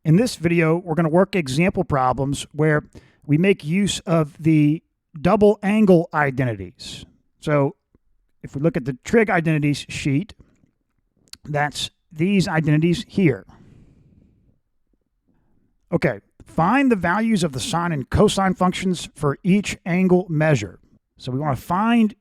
In this video, we're going to work example problems where we make use of the double angle identities. So if we look at the trig identities sheet, that's these identities here. Okay, find the values of the sine and cosine functions for each angle measure. So we want to find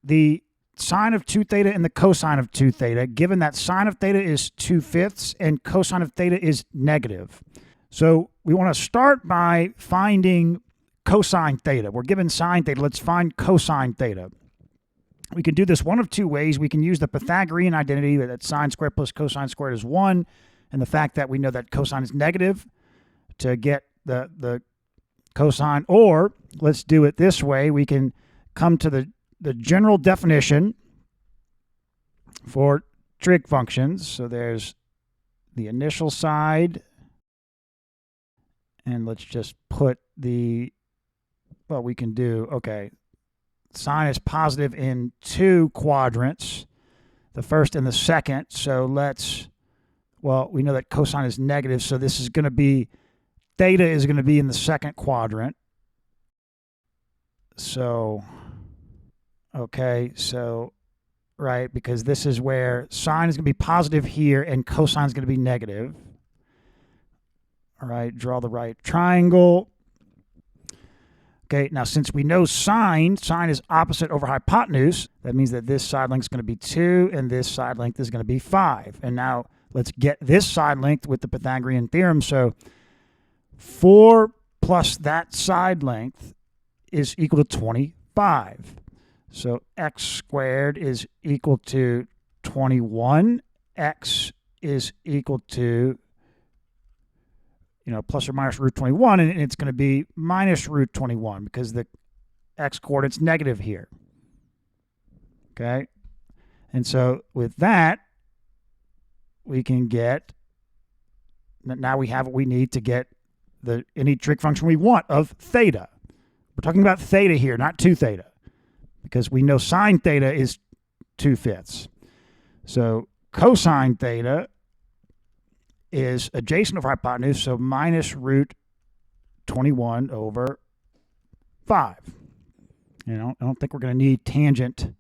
the sine of 2 theta and the cosine of 2 theta, given that sine of theta is 2/5 and cosine of theta is negative. So we want to start by finding cosine theta. We're given sine theta. Let's find cosine theta. We can do this one of two ways. We can use the Pythagorean identity that sine squared plus cosine squared is 1, and the fact that we know that cosine is negative to get the cosine. Or let's do it this way. We can come to the general definition for trig functions. So there's the initial side, and let's just put we can do, okay, sine is positive in 2 quadrants, the first and the second. So we know that cosine is negative, so this is going to be, theta is going to be in the second quadrant. So okay, so, right, because this is where sine is going to be positive here and cosine is going to be negative. All right, draw the right triangle. Okay, now since we know sine is opposite over hypotenuse, that means that this side length is going to be 2 and this side length is going to be 5. And now let's get this side length with the Pythagorean theorem. So 4 plus that side length is equal to 25. So x squared is equal to 21. X is equal to, plus or minus root 21, and it's going to be minus root 21 because the x coordinate's negative here. Okay? And so with that, we can get, now we have what we need to get any trig function we want of theta. We're talking about theta here, not 2 theta. Because we know sine theta is 2/5. So cosine theta is adjacent over hypotenuse, so minus root 21 over 5. I don't think we're going to need tangent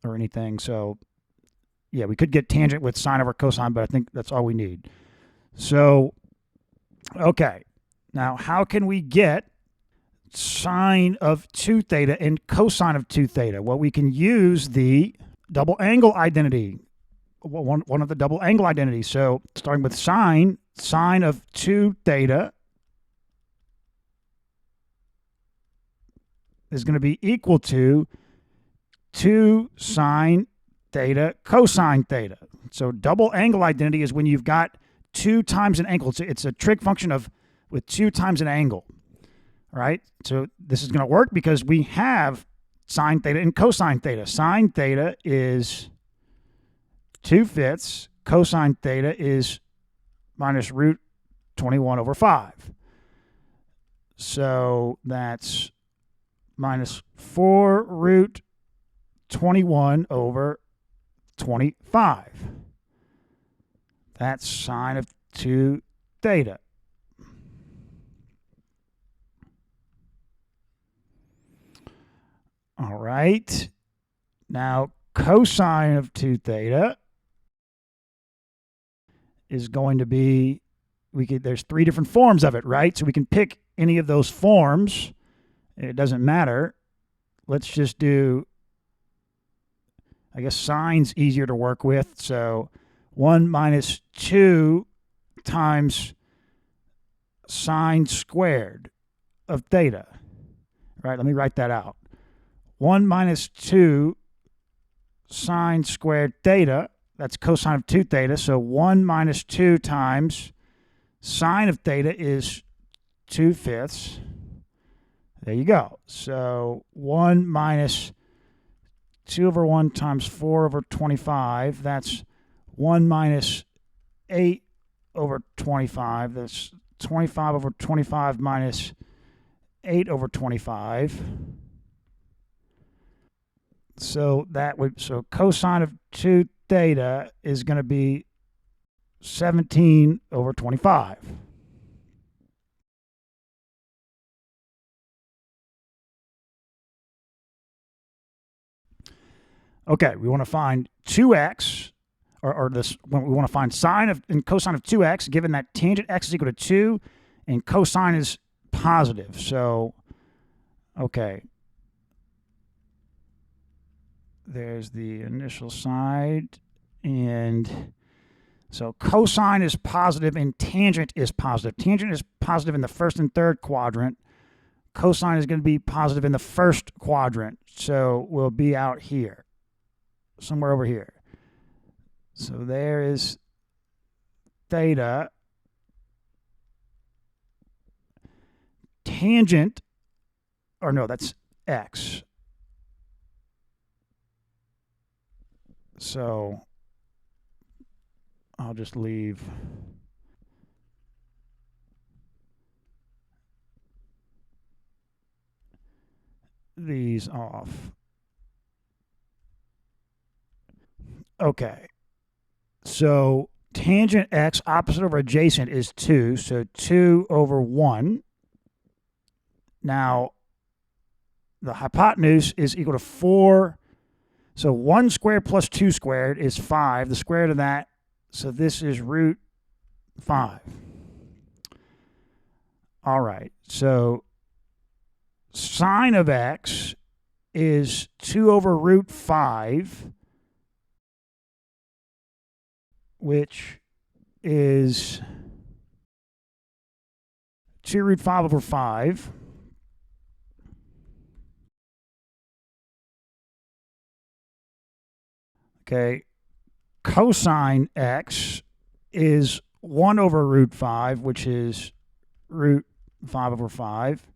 or anything. So yeah, we could get tangent with sine over cosine, but I think that's all we need. So, okay. Now, how can we get sine of 2 theta and cosine of 2 theta? Well, we can use the double angle identity, one of the double angle identities. So starting with sine of 2 theta is going to be equal to 2 sine theta cosine theta. So double angle identity is when you've got 2 times an angle. It's a trig function with 2 times an angle. Right? So this is going to work because we have sine theta and cosine theta. Sine theta is 2/5. Cosine theta is minus root 21 over 5. So that's minus 4 root 21 over 25. That's sine of 2 theta. All right. Now, cosine of 2 theta is going to be, there's 3 different forms of it, right? So we can pick any of those forms. It doesn't matter. Let's just do, I guess sine's easier to work with. So 1 minus 2 times sine squared of theta. All right, let me write that out. 1 minus 2 sine squared theta, that's cosine of 2 theta, so 1 minus 2 times sine of theta is 2/5. There you go. So 1 minus 2 over 1 times 4 over 25, that's 1 minus 8 over 25, that's 25 over 25 minus 8 over 25. So cosine of 2 theta is going to be 17 over 25. Okay, we want to find 2x, or this, we want to find sine of and cosine of 2x, given that tangent x is equal to 2 and cosine is positive. So, okay. There's the initial side, and so cosine is positive and tangent is positive. Tangent is positive in the first and third quadrant. Cosine is going to be positive in the first quadrant. So we'll be out here, somewhere over here. So there is theta. Tangent, or no, that's x. So I'll just leave these off. Okay. So tangent x opposite over adjacent is 2. So 2 over 1. Now, the hypotenuse is equal to 4. So 1 squared plus 2 squared is 5. The square root of that, so this is root 5. All right. So sine of x is 2 over root 5, which is 2 root 5 over 5. Okay. Cosine x is 1 over root 5, which is root 5 over 5.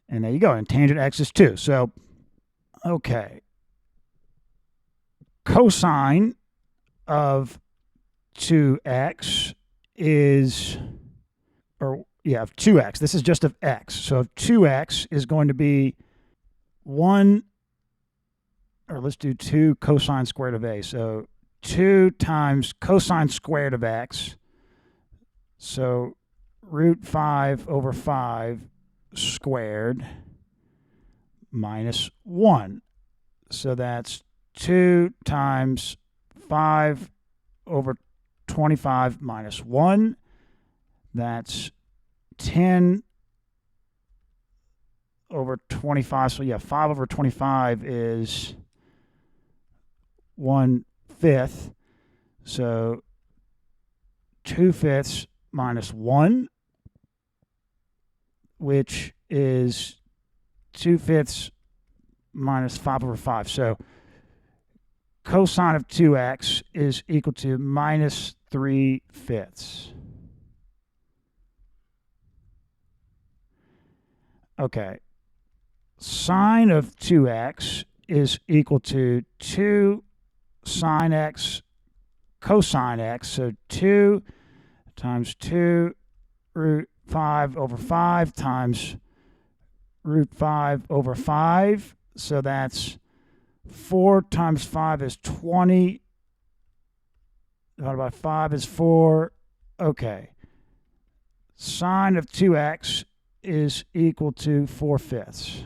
And there you go. And tangent x is 2. So, okay. Cosine of 2x is, or yeah, of 2x. This is just of x. So of 2x is going to be 1, or let's do 2 cosine squared of a. So 2 times cosine squared of x. So root 5 over 5 squared minus 1. So that's 2 times 5 over 25 minus 1. That's 10 over 25. So yeah, 5 over 25 is 1/5. So 2/5 minus 1, which is 2/5 minus 5 over 5. So cosine of 2x is equal to minus 3/5. Okay. Sine of 2x is equal to 2 sine x cosine x. So 2 times 2 root 5 over 5 times root 5 over 5. So that's 4 times 5 is 20. Divided by 5 is 4. Okay. Sine of 2x is equal to 4/5.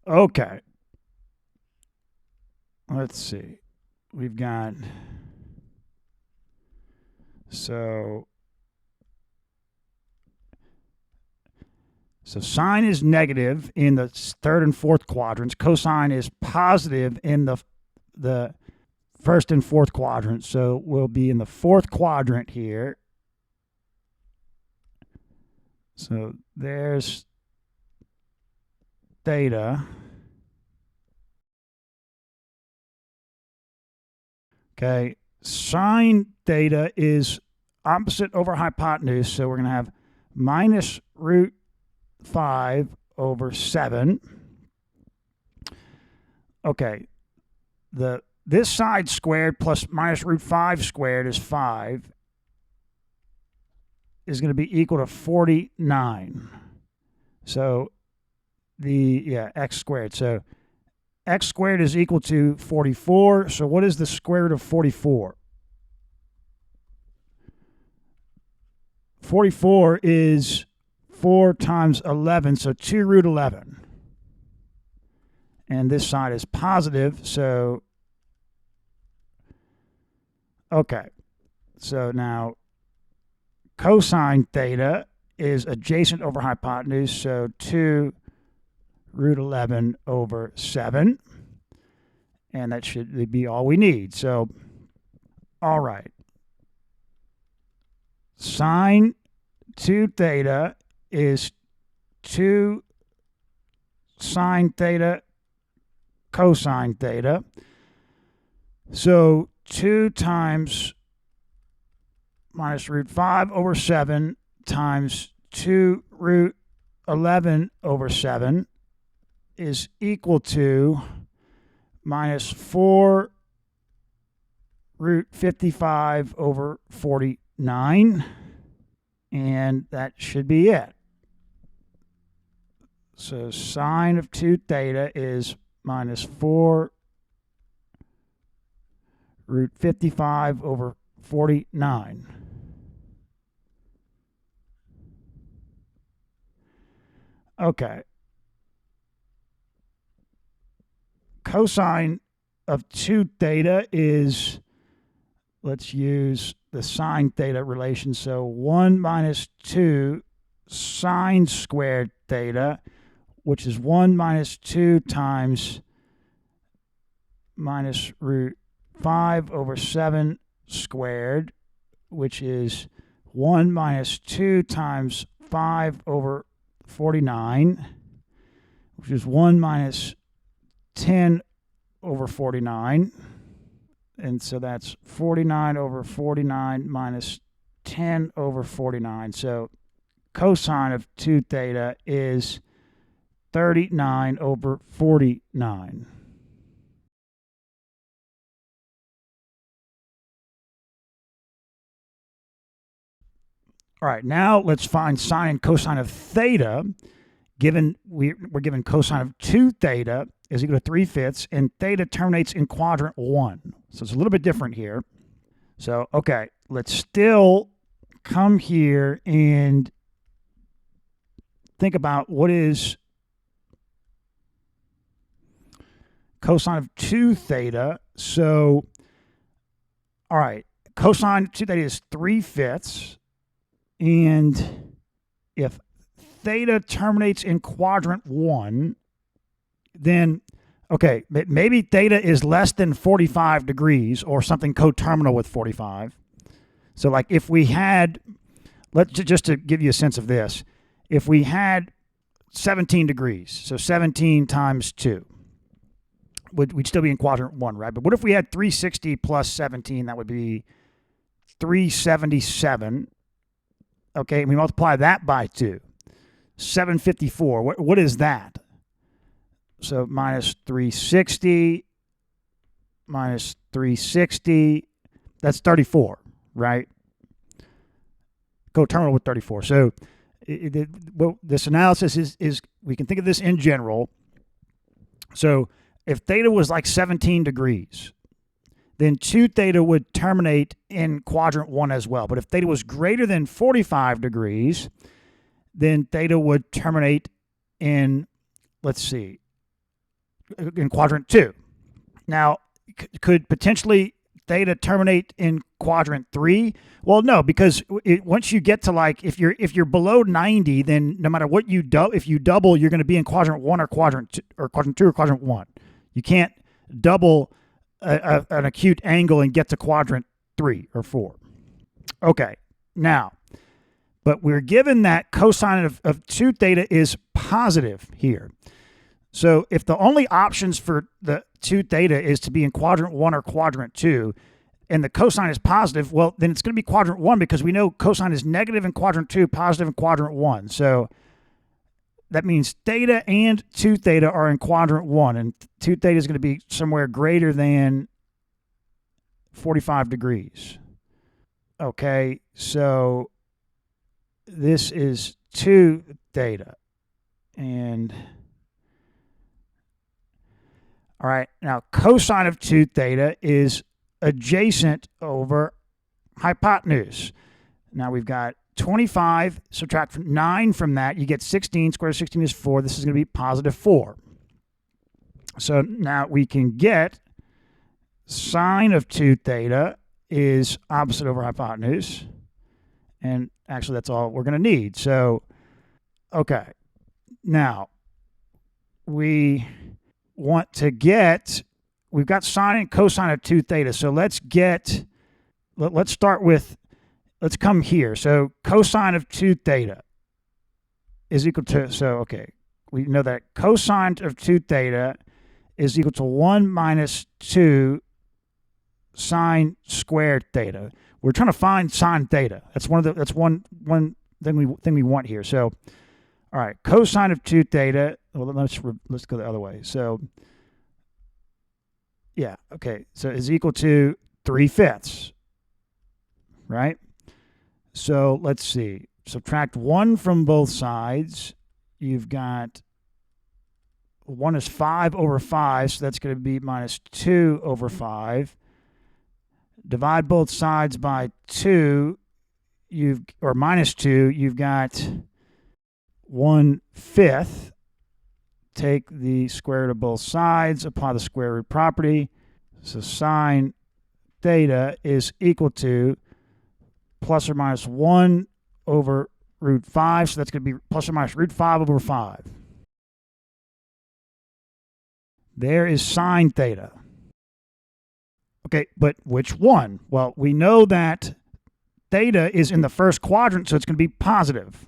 Okay. Let's see. We've got, so sine is negative in the third and fourth quadrants. Cosine is positive in the first and fourth quadrant. So we'll be in the fourth quadrant here. So there's theta. Okay. Sine theta is opposite over hypotenuse. So we're going to have minus root 5 over 7. Okay. This side squared plus minus root 5 squared is 5, is going to be equal to 49. So x squared. So x squared is equal to 44. So what is the square root of 44? 44 is 4 times 11, so 2 root 11. And this side is positive, so, okay. So now cosine theta is adjacent over hypotenuse, so 2 root 11 over 7. And that should be all we need. So, all right. Sine 2 theta is 2 sine theta cosine theta. So 2 times minus root 5 over 7 times 2 root 11 over 7 is equal to minus 4 root 55 over 49. And that should be it. So sine of 2 theta is minus 4 root 55 over 49. Okay. Cosine of 2 theta is, let's use the sine theta relation. So 1 minus 2 sine squared theta, which is 1 minus 2 times minus root 5 over 7 squared, which is 1 minus 2 times 5 over 49, which is 1 minus 10 over 49. And so that's 49 over 49 minus 10 over 49. So cosine of 2 theta is 39 over 49. All right, now let's find sine and cosine of theta. Given we're given cosine of 2 theta is equal to 3/5, and theta terminates in quadrant 1. So it's a little bit different here. So, okay, let's still come here and think about what is cosine of 2 theta. So, all right, cosine of 2 theta is 3/5. And if theta terminates in quadrant 1, then, okay, maybe theta is less than 45 degrees or something coterminal with 45. So like if we had, just to give you a sense of this, if we had 17 degrees, so 17 times 2, we'd still be in quadrant 1, right? But what if we had 360 plus 17? That would be 377. Okay, and we multiply that by 2. 754. What is that? So minus 360 minus 360. That's 34, right? Coterminal with 34. So this analysis is we can think of this in general. So if theta was like 17 degrees, then 2 theta would terminate in quadrant 1 as well. But if theta was greater than 45 degrees, then theta would terminate in, let's see, in quadrant 2. Now, could potentially theta terminate in quadrant 3? Well, no, because once you get to like, if you're below 90, then no matter what you do, if you double, you're going to be in quadrant 1 or quadrant 2 or quadrant 1. You can't double an acute angle and get to quadrant 3 or 4. Okay, now, but we're given that cosine of 2 theta is positive here. So if the only options for the 2 theta is to be in quadrant 1 or quadrant 2, and the cosine is positive, well, then it's going to be quadrant 1 because we know cosine is negative in quadrant 2, positive in quadrant 1. So that means theta and 2 theta are in quadrant 1, and 2 theta is going to be somewhere greater than 45 degrees. Okay, so this is 2 theta. And All right, now cosine of 2 theta is adjacent over hypotenuse. Now we've got 25, subtract 9 from that, you get 16. Square root of 16 is 4. This is going to be positive 4. So now we can get sine of 2 theta is opposite over hypotenuse. And actually, that's all we're going to need. So, okay. Now, we want to get, we've got sine and cosine of 2 theta. So let's start with, let's come here. So cosine of 2 theta is equal to, so, okay. We know that cosine of 2 theta is equal to 1 minus 2 sine squared theta. We're trying to find sine theta. That's one thing we want here. So, all right, cosine of 2 theta. Well, let's go the other way. So, yeah, okay. So is equal to 3/5, right? So let's see. Subtract 1 from both sides. You've got 1 is 5 over 5, so that's going to be minus 2 over 5. Divide both sides by 2, or minus 2, you've got 1/5. Take the square root of both sides, apply the square root property. So sine theta is equal to plus or minus 1 over root 5. So that's going to be plus or minus root 5 over 5. There is sine theta. Okay, but which one? Well, we know that theta is in the first quadrant, so it's going to be positive.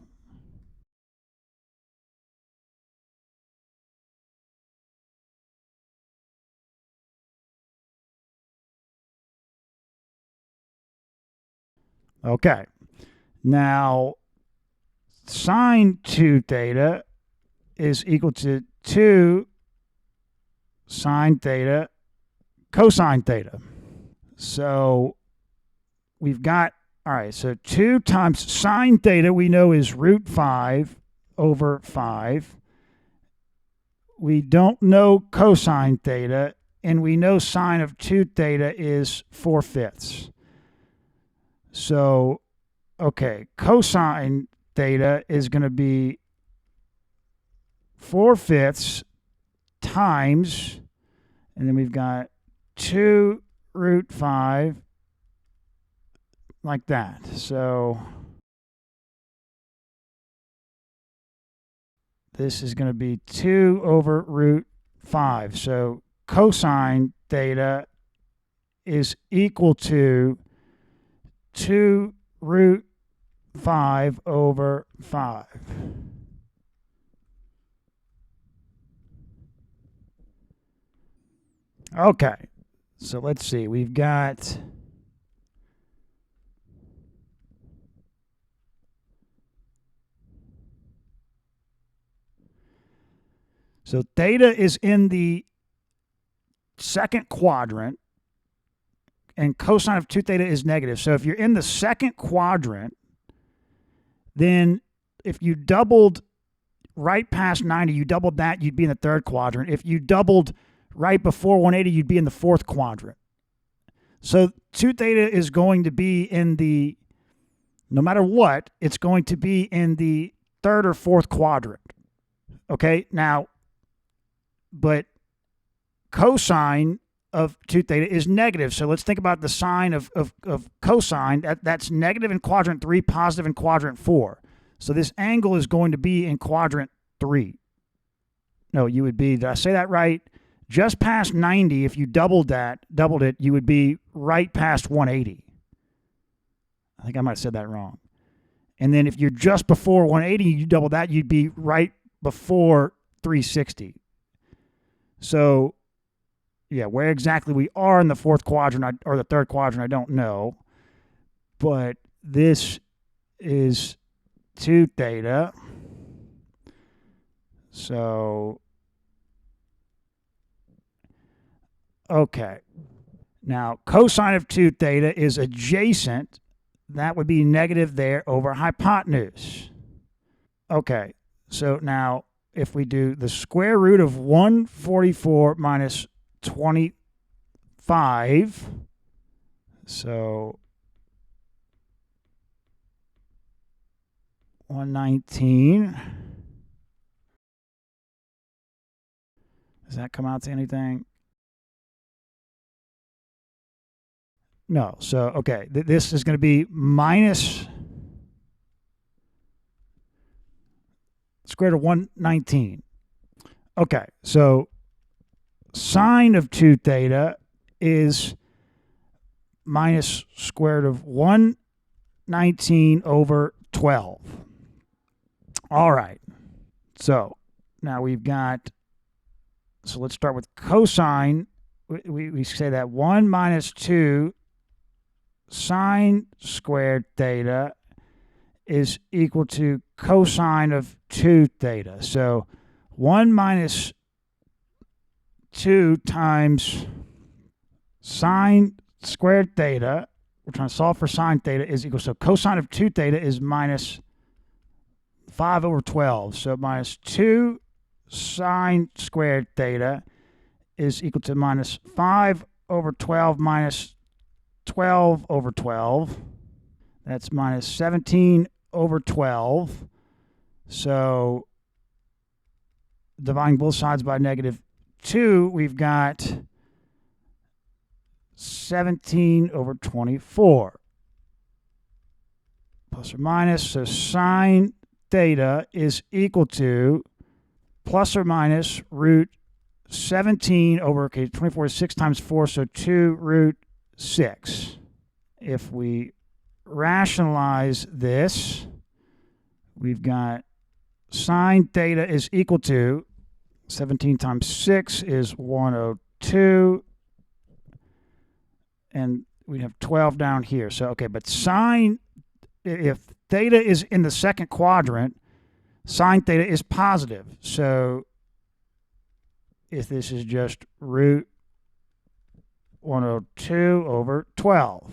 Okay, now sine 2 theta is equal to 2 sine theta cosine theta. So we've got, all right, so 2 times sine theta we know is root 5 over 5. We don't know cosine theta, and we know sine of 2 theta is 4/5. So, okay, cosine theta is going to be 4/5 times, and then we've got 2 root 5, like that. So this is going to be 2 over root 5. So cosine theta is equal to 2 root 5 over 5. Okay, so let's see. We've got so theta is in the second quadrant, and cosine of 2 theta is negative. So if you're in the second quadrant, then if you doubled right past 90, you doubled that, you'd be in the third quadrant. If you doubled right before 180, you'd be in the fourth quadrant. So 2 theta is going to be in the, no matter what, it's going to be in the third or fourth quadrant. Okay, now, but cosine of 2 theta is negative. So let's think about the sine of cosine. That's negative in quadrant 3, positive in quadrant 4. So this angle is going to be in quadrant 3. No, you would be, did I say that right? Just past 90, if you doubled it, you would be right past 180. I think I might have said that wrong. And then if you're just before 180, you double that, you'd be right before 360. So, yeah, where exactly we are in the fourth quadrant or the third quadrant, I don't know. But this is 2 theta. So, okay. Now, cosine of 2 theta is adjacent. That would be negative there over hypotenuse. Okay, so now if we do the square root of 144 minus 25. So 119. Does that come out to anything? No. So, okay, this is going to be minus square root of 119. Okay, so sine of 2 theta is minus square root of 119 over 12. All right, so now we've got, so let's start with cosine. We say that 1 minus 2 sine squared theta is equal to cosine of 2 theta. So 1 minus 2 times sine squared theta, we're trying to solve for sine theta, is equal, so cosine of 2 theta is minus 5 over 12. So minus 2 sine squared theta is equal to minus 5 over 12 minus 12 over 12. That's minus 17 over 12. So dividing both sides by negative 2, we've got 17 over 24. Plus or minus, so sine theta is equal to plus or minus root 17 over, okay, 24 is 6 times 4, so 2 root 6. If we rationalize this, we've got sine theta is equal to 17 times 6 is 102, and we have 12 down here. So, okay, but sine, if theta is in the second quadrant, sine theta is positive. So if this is just root 102 over 12.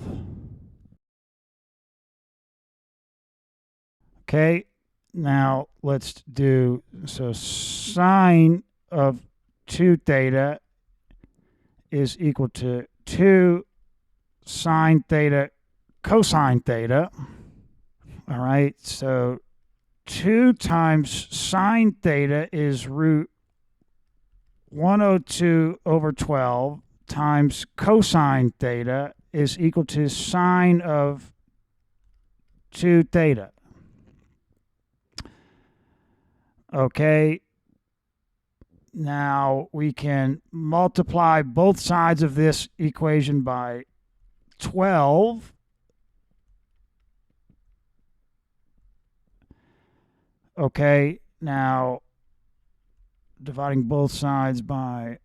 Okay, now let's do, so sine of 2 theta is equal to 2 sine theta cosine theta. All right, so 2 times sine theta is root 102 over 12 times cosine theta is equal to sine of 2 theta. Okay, now we can multiply both sides of this equation by 12. Okay, now dividing both sides by,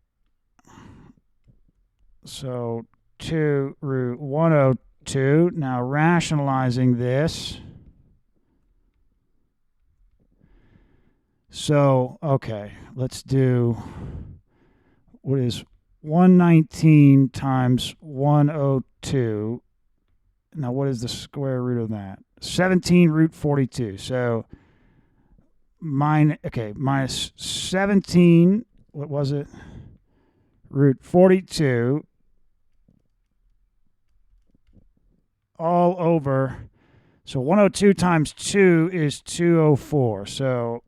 so 2 root 102. Now rationalizing this. So, okay, let's do, what is 119 times 102? Now, what is the square root of that? 17 root 42. So, minus 17, what was it? Root 42 all over, so 102 times 2 is 204. So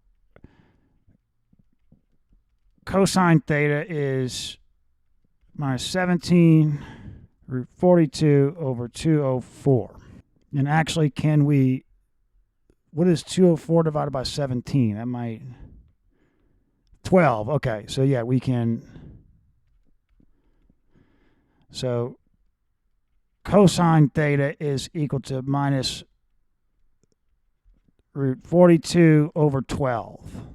cosine theta is minus 17 root 42 over 204. And actually, can we, what is 204 divided by 17? That might, 12. Okay, so yeah, we can, so cosine theta is equal to minus root 42 over 12.